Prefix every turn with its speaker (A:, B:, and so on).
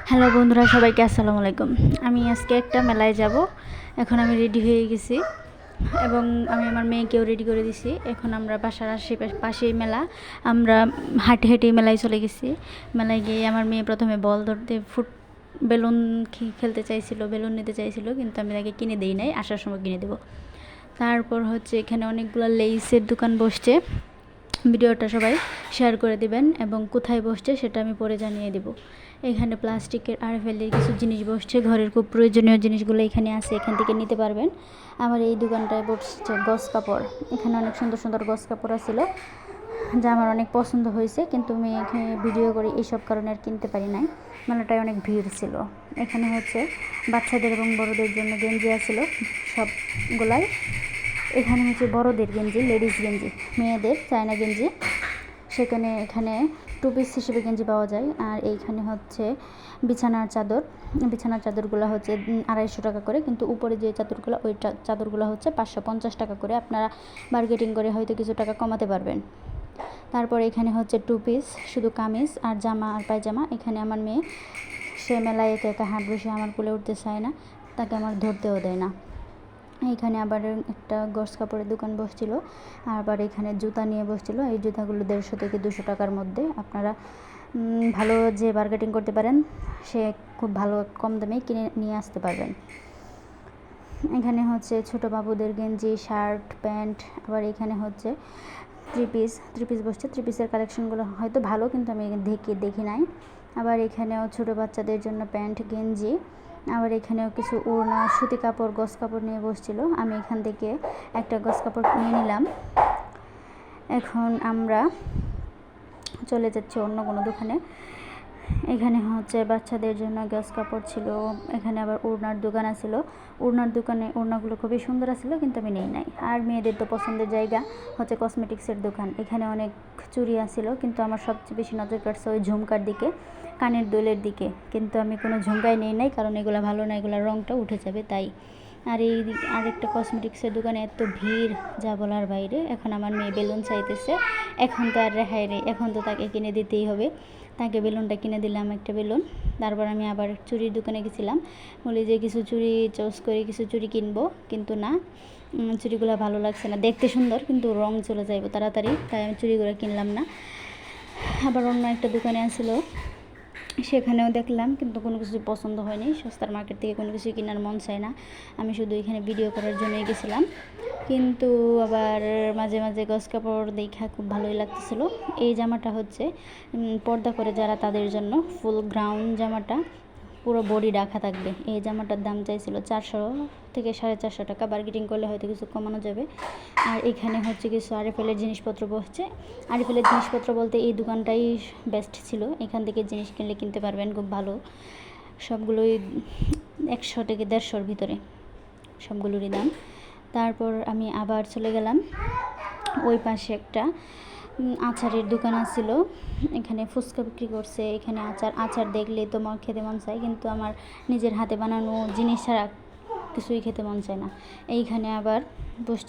A: Hello বন্ধুরা, সবাইকে আসসালামু আলাইকুম। আমি আজকে একটা মেলায় যাব। এখন আমি রেডি হয়ে গেছি এবং আমি আমার মেয়েকেও রেডি করে দিছি। এখন আমরা বাসার পাশেই মেলা, আমরা হাঁটে হেঁটে মেলায় চলে গেছি। মেলায় গিয়ে আমার মেয়ে প্রথমে বল ধরতে বেলুন খেলতে চাইছিল, বেলুন নিতে চাইছিল, কিন্তু আমি তাকে কিনে দিই নাই, আসার সময় কিনে দেবো। তারপর হচ্ছে এখানে অনেকগুলো লেইসের দোকান বসছে। ভিডিওটা সবাই শেয়ার করে দিবেন এবং কোথায় বসছে সেটা আমি পরে জানিয়ে দেব। এখানে প্লাস্টিকের আরএফএলের কিছু জিনিস বসছে, ঘরের খুব প্রয়োজনীয় জিনিসগুলো এখানে আছে, এখান থেকে নিতে পারবেন। আমার এই দোকানটায় বসছে গস কাপড়। এখানে অনেক সুন্দর সুন্দর গস কাপড় ছিল, যা আমার অনেক পছন্দ হয়েছে, কিন্তু আমি এখানে ভিডিও করে এইসব কারণে আর কিনতে পারি নাই। মেলাটায় অনেক ভিড় ছিল। এখানে হচ্ছে বাচ্চাদের এবং বড়দের জন্য গেঞ্জি আছিল সবগুলাই। এখানে হচ্ছে বড়দের গেঞ্জি, লেডিস গেঞ্জি, মেয়েদের চায়না গেঞ্জি। এখানে 2 পিস হিসেবে গেঞ্জি পাওয়া যায়। আর এইখানে হচ্ছে বিছানার চাদরগুলো হচ্ছে 250 টাকা করে, কিন্তু উপরে যে চাদরগুলো, ওই চাদরগুলো হচ্ছে 550 টাকা করে। আপনারা বার্গেটিং করে হয়তো কিছু টাকা কমাতে পারবেন। তারপর এখানে হচ্ছে 2 পিস শুধু কামিজ আর জামা আর পায়জামা। এখানে আমার মেয়ে, সে মেলায় একা একা হাত বসে আমার কোলে উঠতে চায় না, তাকে আমার ধরতেও দেয় না। এখানে আবার একটা গস কাপড়ের দোকান বসছিল, আবার এখানে জুতা নিয়ে বসছিল। এই জুতাগুলো 150 থেকে 200 টাকার মধ্যে। আপনারা ভালো যে বার্গেটিং করতে পারেন, সে খুব ভালো কম দামে কিনে নিয়ে আসতে পারবেন। এখানে হচ্ছে ছোটো বাবুদের গেঞ্জি, শার্ট, প্যান্ট। আবার এখানে হচ্ছে থ্রি পিস বসছে। 3 পিসের কালেকশনগুলো হয়তো ভালো, কিন্তু আমি দেখি নাই। আবার এখানেও ছোটো বাচ্চাদের জন্য প্যান্ট, গেঞ্জি। আবার এখানেও কিছু ওড়না, সুতি কাপড়, গস কাপড় নিয়ে বসছিল। আমি এখান থেকে একটা গস কাপড় নিয়ে নিলাম। এখন আমরা চলে যাচ্ছি অন্য কোনো দোকানে। এখানে হচ্ছে বাচ্চাদের জন্য গস কাপড় ছিল। এখানে আবার ওড়নার দোকান আছিল। ওড়নাগুলো খুবই সুন্দর ছিল, কিন্তু আমি নেই নাই। আর মেয়েদের তো পছন্দের জায়গা হচ্ছে কসমেটিক্সের দোকান। এখানে অনেক চুড়ি আছিল, কিন্তু আমার সবচেয়ে বেশি নজর কাটছে ওই ঝুমকার দিকে, কানের দোলের দিকে। কিন্তু আমি কোনো ঝুমকাই নেই নাই, কারণ এগুলো ভালো না, এগুলোর রঙটা উঠে যাবে তাই। আর এই আরেকটা কসমেটিক্সের দোকানে এত ভিড়, যা বলার বাইরে। এখন আমার মেয়ে বেলুন চাইতেছে। এখন তো আর রেহাই নেই, এখন তো তাকে কিনে দিতেই হবে। তাকে বেলুনটা কিনে দিলাম, একটা বেলুন। তারপর আমি আবার চুড়ির দোকানে গেছিলাম, বলি যে কিছু চুড়ি চয়েস করে কিছু চুড়ি কিনবো, কিন্তু না, চুড়িগুলো ভালো লাগছে না। দেখতে সুন্দর, কিন্তু রং চলে যাইব তাড়াতাড়ি, তাই আমি চুড়িগুলো কিনলাম না। আবার অন্য একটা দোকানে আসলো, সেখানেও দেখলাম, কিন্তু কোনো কিছু পছন্দ হয়নি। সস্তার মার্কেট থেকে কোনো কিছু কেনার মন চায় না। আমি শুধু এখানে ভিডিও করার জন্যই গেছিলাম। কিন্তু আবার মাঝে মাঝে গস কাপড় দেখা খুব ভালোই লাগতেছিলো। এই জামাটা হচ্ছে পর্দা করে যারা, তাদের জন্য ফুল গ্রাউন্ড জামাটা, পুরো বডি রাখা থাকবে। এই জামাটার দাম চাইছিল 400 থেকে 450 টাকা। বার্গেটিং করলে হয়তো কিছু কমানো যাবে। আর এখানে হচ্ছে কিছু আরএফএলের জিনিসপত্র বসছে। আরএফএলের জিনিসপত্র বলতে এই দোকানটাই বেস্ট ছিল। এখান থেকে জিনিস কিনতে পারবেন খুব ভালো। সবগুলোই 100 থেকে 150-র ভিতরে সবগুলোরই দাম। তারপর আমি আবার চলে গেলাম ওই পাশে একটা আচারের দোকান আছিল। এখানে ফুচকা বিক্রি করছে। এখানে আচার দেখলে তোমার খেতে মন চায়, কিন্তু আমার নিজের হাতে বানানো জিনিস ছাড়া কিছুই খেতে মন চায় না। এইখানে আবার বসছে